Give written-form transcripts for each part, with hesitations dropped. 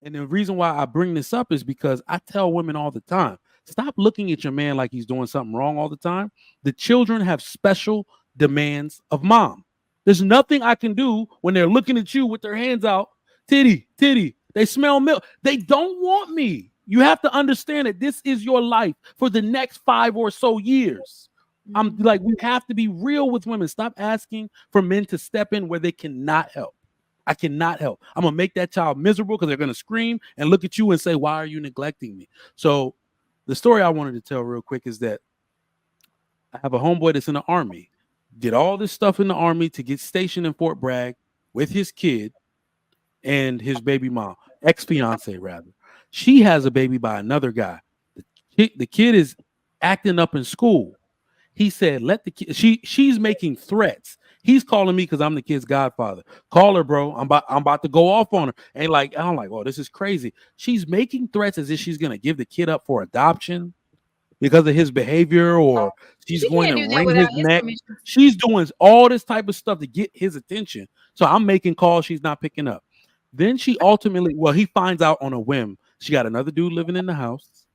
And the reason why I bring this up is because I tell women all the time, stop looking at your man like he's doing something wrong all the time. The children have special demands of mom. There's nothing I can do when they're looking at you with their hands out, titty, titty. They smell milk. They don't want me. You have to understand that this is your life for the next 5 or so years. I'm like, we have to be real with women. Stop asking for men to step in where they cannot help. I cannot help. I'm gonna make that child miserable because they're gonna scream and look at you and say, "Why are you neglecting me?" So, the story I wanted to tell real quick is that I have a homeboy that's in the army, did all this stuff in the army to get stationed in Fort Bragg with his kid and his baby mom, ex-fiance rather. She has a baby by another guy. The kid is acting up in school. He said, "Let the kid." She's making threats. He's calling me because I'm the kid's godfather. Call her, bro. I'm about to go off on her. And like, I'm like, oh, this is crazy. She's making threats as if she's gonna give the kid up for adoption because of his behavior, or she's She going can't to do that wring his without his neck. permission. She's doing all this type of stuff to get his attention. So I'm making calls she's not picking up. Then she ultimately, well, he finds out on a whim. She got another dude living in the house.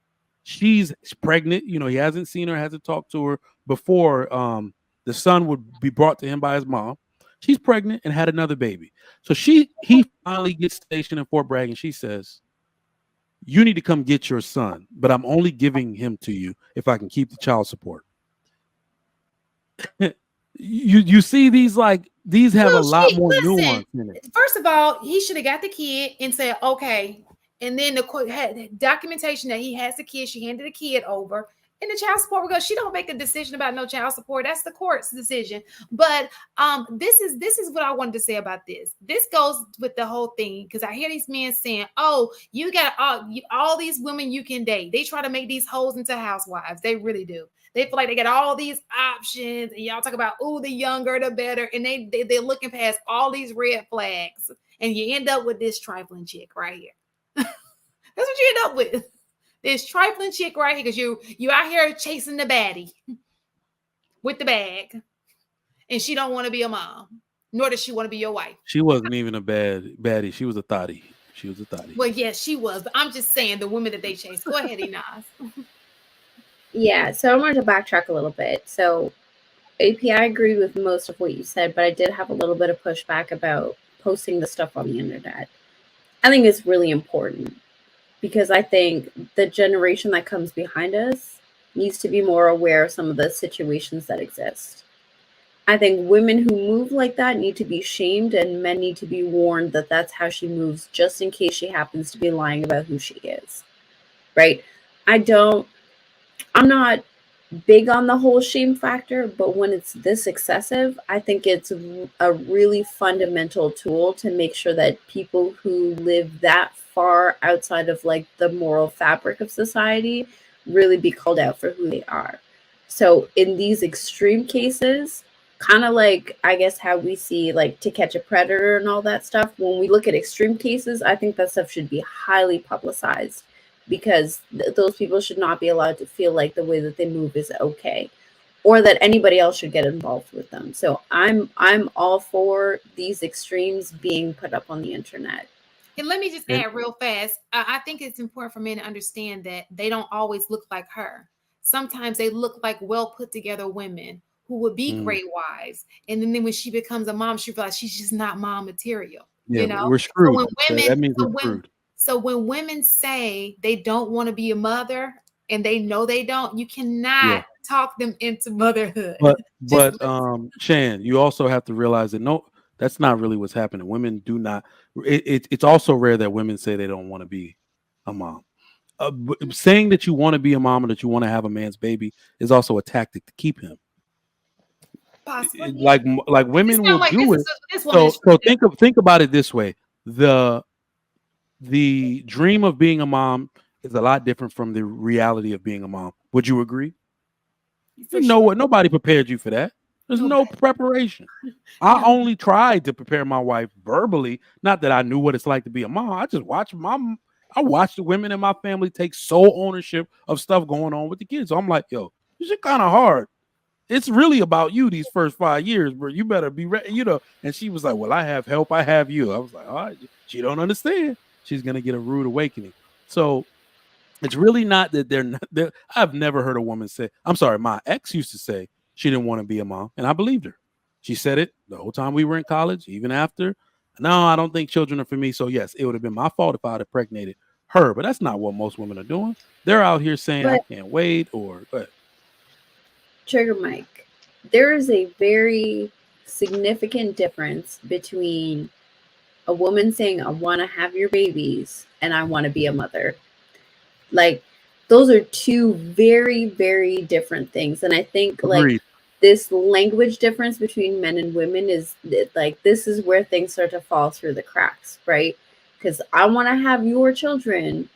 She's pregnant. You know, he hasn't seen her, hasn't talked to her before. The son would be brought to him by his mom. She's pregnant and had another baby. So he finally gets stationed in Fort Bragg, and she says, "You need to come get your son, but I'm only giving him to you if I can keep the child support." you see these, like, these have a Well, lot she more listen. nuance in it. First of all, he should have got the kid and said, okay. And then had documentation that he has the kid. She handed the kid over. And the child support will go. She don't make a decision about no child support. That's the court's decision. But this is what I wanted to say about this. This goes with the whole thing, because I hear these men saying, "Oh, you got all these women you can date." They try to make these hoes into housewives. They really do. They feel like they got all these options, and y'all talk about, "Oh, the younger the better," and they're looking past all these red flags, and you end up with this trifling chick right here. That's what you end up with. This trifling chick right here, because you out here chasing the baddie with the bag, and she don't want to be a mom, nor does she want to be your wife. She wasn't even a baddie. She was a thottie. She was a thottie. Well, yes, she was, but I'm just saying the women that they chase. Go ahead, Inaz. Yeah, so I wanted to backtrack a little bit. So, AP, I agree with most of what you said, but I did have a little bit of pushback about posting the stuff on the internet. I think it's really important, because I think the generation that comes behind us needs to be more aware of some of the situations that exist. I think women who move like that need to be shamed, and men need to be warned that that's how she moves, just in case she happens to be lying about who she is, right? I'm not big on the whole shame factor, but when it's this excessive, I think it's a really fundamental tool to make sure that people who live that far outside of like the moral fabric of society really be called out for who they are. So in these extreme cases, kind of like, I guess, how we see like To Catch a Predator and all that stuff, when we look at extreme cases, I think that stuff should be highly publicized, because those people should not be allowed to feel like the way that they move is okay, or that anybody else should get involved with them. So I'm all for these extremes being put up on the internet. And let me just add real fast. I think it's important for men to understand that they don't always look like her. Sometimes they look like well put together women who would be great wives. And then when she becomes a mom, she realizes she's just not mom material. Yeah, you know, we're screwed. That means we're screwed. So when women say they don't want to be a mother, and they know they don't, you cannot talk them into motherhood. But Shan, you also have to realize that no, that's not really what's happening. Women do not. It's also rare that women say they don't want to be a mom. Saying that you want to be a mom or that you want to have a man's baby is also a tactic to keep him. Possibly. Like women will do it. So think about it this way: the dream of being a mom is a lot different from the reality of being a mom. Would you agree? You know what? Nobody prepared you for that. There's no preparation. I only tried to prepare my wife verbally. Not that I knew what it's like to be a mom. I just watched I watched the women in my family take sole ownership of stuff going on with the kids. So I'm like, yo, this is kind of hard. It's really about you these first 5 years, bro. You better be ready, you know. And she was like, well, I have help. I have you. I was like, all right. She don't understand. she's going to get a rude awakening. So it's really not that they're not. I've never heard a woman say, I'm sorry, my ex used to say she didn't want to be a mom, and I believed her. She said it the whole time we were in college, even after. No, I don't think children are for me. So yes, it would have been my fault if I had impregnated her, but that's not what most women are doing. They're out here saying, I can't wait, or but Trigger Mike, there is a very significant difference between a woman saying, I want to have your babies and I want to be a mother. Like, those are two very, very different things. And I think like this language difference between men and women is like, this is where things start to fall through the cracks, right? Because I want to have your children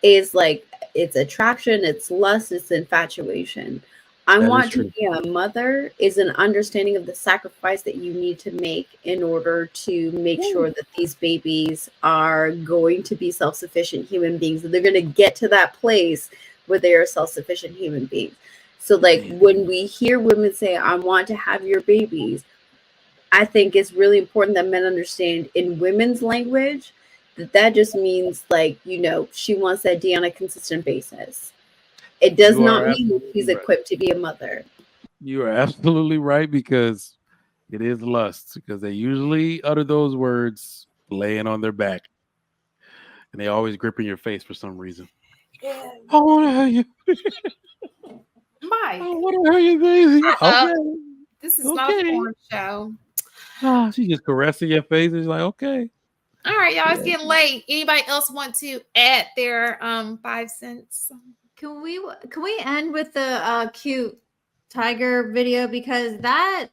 is like, it's attraction, it's lust, it's infatuation. I want to be a mother is an understanding of the sacrifice that you need to make in order to make sure that these babies are going to be self-sufficient human beings, that they're going to get to that place where they are self-sufficient human beings. So like when we hear women say, I want to have your babies, I think it's really important that men understand in women's language that just means like, you know, she wants that D on a consistent basis. It does not mean that she's equipped to be a mother. You are absolutely right, because it is lust, because they usually utter those words laying on their back, and they always grip in your face for some reason. Yeah. I want to have you, Mike. I want to have you, baby. Okay. This is not a porn show. Oh, she's just caressing your face. It's like, okay. All right, y'all. It's getting late. Anybody else want to add their 5 cents? Can we end with the cute tiger video, because that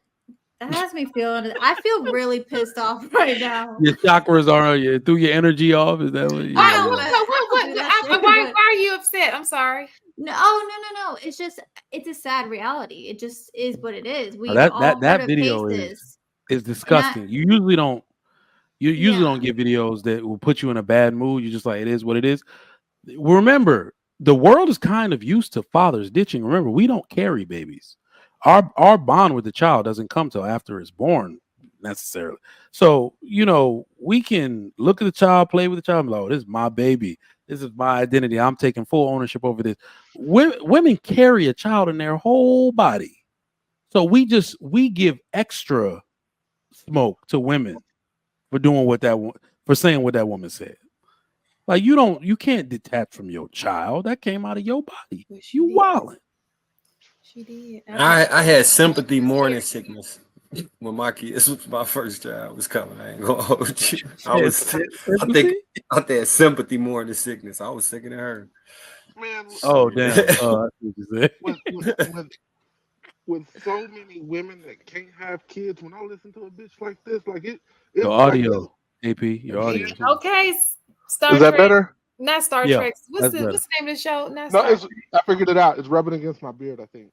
has me feeling. I feel really pissed off right now. Your chakras are threw your energy off. Is that what? Why are you upset? I'm sorry. No. It's just, it's a sad reality. It just is what it is. We that video is disgusting. You usually don't. You usually don't get videos that will put you in a bad mood. You're just like, it is what it is. Remember, the world is kind of used to fathers ditching. Remember, we don't carry babies. Our bond with the child doesn't come till after it's born necessarily. So, you know, we can look at the child, play with the child, and be like, oh, this is my baby. This is my identity. I'm taking full ownership over this. Women carry a child in their whole body. So we give extra smoke to women for doing for saying what that woman said. Like, you can't detach from your child. That came out of your body. You wildin'. She did. I had sympathy more than sickness when my kids, my first child was coming. I ain't gonna hold you. I think had sympathy more than sickness. I was sicker than her. Man, oh damn! That's what you said. With so many women that can't have kids, when I listen to a bitch like this, like it your audio, AP, your audio. Okay, Star Is Trek. That better? Not Star Trek. What's the name of the show? I figured it out. It's rubbing against my beard, I think.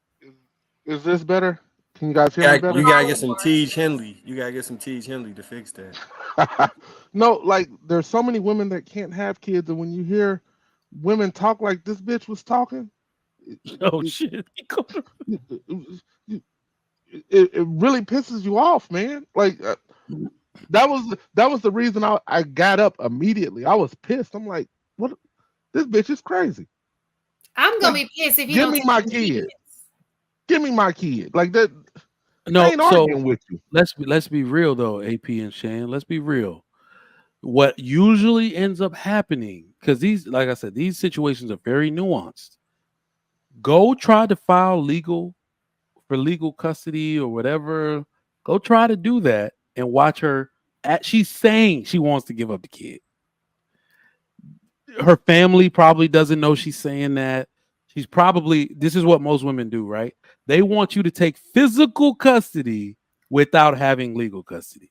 Is this better? Can you guys hear me better? You gotta get some Tej Henley. You gotta get some Tej Henley to fix that. No, like there's so many women that can't have kids, and when you hear women talk like this bitch was talking, shit, it really pisses you off, man. Like that was the reason I got up immediately. I was pissed. I'm like, what? This bitch is crazy. I'm gonna be pissed if you give don't me my kid. Give me my kid. Like that. No, I ain't arguing with you. Let's be real though, AP and Shane. Let's be real. What usually ends up happening, because these, like I said, these situations are very nuanced. Go try to file legal custody or whatever. Go try to do that and watch her. She's saying she wants to give up the kid. Her family probably doesn't know she's saying that. This is what most women do, right? They want you to take physical custody without having legal custody.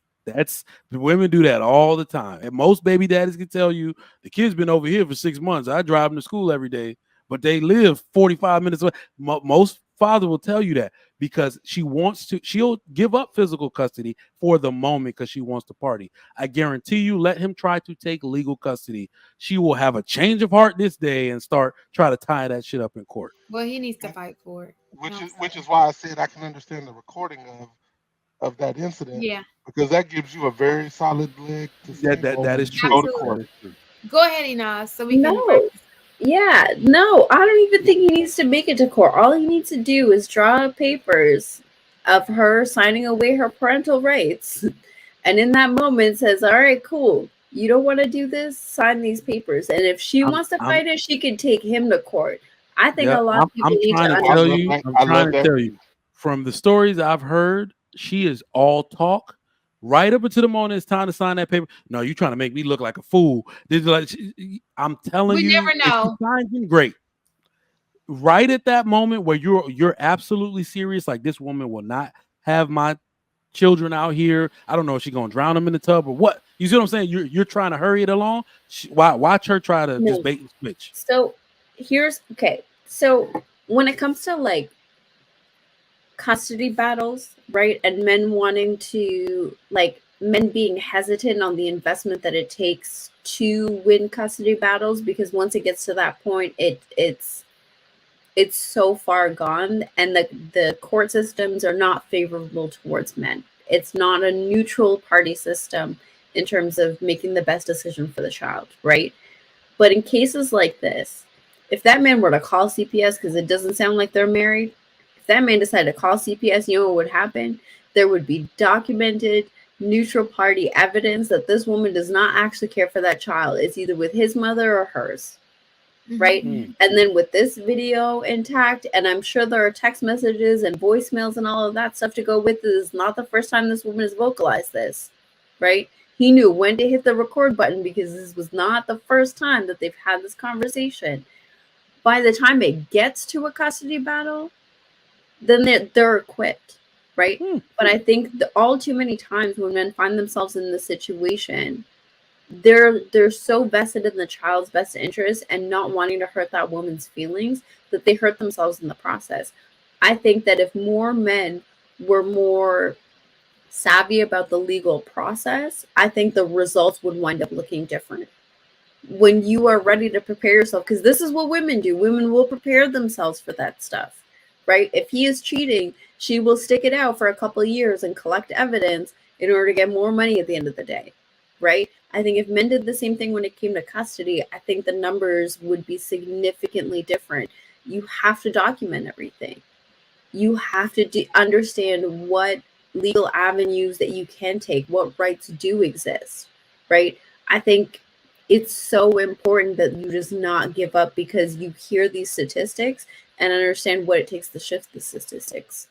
Women do that all the time. And most baby daddies can tell you, the kid's been over here for 6 months. I drive them to school every day, but they live 45 minutes away. Most father will tell you that because she'll give up physical custody for the moment because she wants to party. I guarantee you, let him try to take legal custody. She will have a change of heart this day and try to tie that shit up in court. Well, he needs to fight for it. Which is why I said I can understand the recording of that incident Yeah. because that gives you a very solid leg to stand That on is when you true. go to Absolutely. court. That is true. Go ahead, Inaz, so we can. No. Yeah, no, I don't even think he needs to make it to court. All he needs to do is draw up papers of her signing away her parental rights. And in that moment says, all right, cool. You don't want to do this? Sign these papers. And if she I'm wants to I'm fight it, she could take him to court. I think yep. a lot of people I'm need to trying to I tell love understand. you. that. I'm I trying love to that. tell you from the stories I've heard, she is all talk. Right up until the moment it's time to sign that paper. No, you trying to make me look like a fool. This is like I'm telling We you, never if she know. signs him, great. Right at that moment where you're absolutely serious, like this woman will not have my children out here. I don't know if she's gonna drown them in the tub or what. You see what I'm saying? You're trying to hurry it along. Watch her try to just No. bait and switch. So here's okay. So when it comes to like custody battles, right? And men wanting to like men being hesitant on the investment that it takes to win custody battles because once it gets to that point, it's so far gone and the court systems are not favorable towards men. It's not a neutral party system in terms of making the best decision for the child, right? But in cases like this, if that man were to call CPS, because it doesn't sound like they're married, if that man decided to call CPS, you know what would happen? There would be documented neutral party evidence that this woman does not actually care for that child. It's either with his mother or hers, right? Mm. And then with this video intact, and I'm sure there are text messages and voicemails and all of that stuff to go with it. This is not the first time this woman has vocalized this, right? He knew when to hit the record button because this was not the first time that they've had this conversation. By the time it gets to a custody battle, then they're equipped, right? But I think all too many times when men find themselves in this situation, they're so vested in the child's best interest and not wanting to hurt that woman's feelings that they hurt themselves in the process. I think that if more men were more savvy about the legal process, I think the results would wind up looking different. When you are ready to prepare yourself, because this is what women do. Women will prepare themselves for that stuff, right? If he is cheating, she will stick it out for a couple of years and collect evidence in order to get more money at the end of the day, right? I think if men did the same thing when it came to custody, I think the numbers would be significantly different. You have to document everything. You have to understand what legal avenues that you can take, what rights do exist, right? I think it's so important that you just not give up because you hear these statistics and understand what it takes to shift the statistics.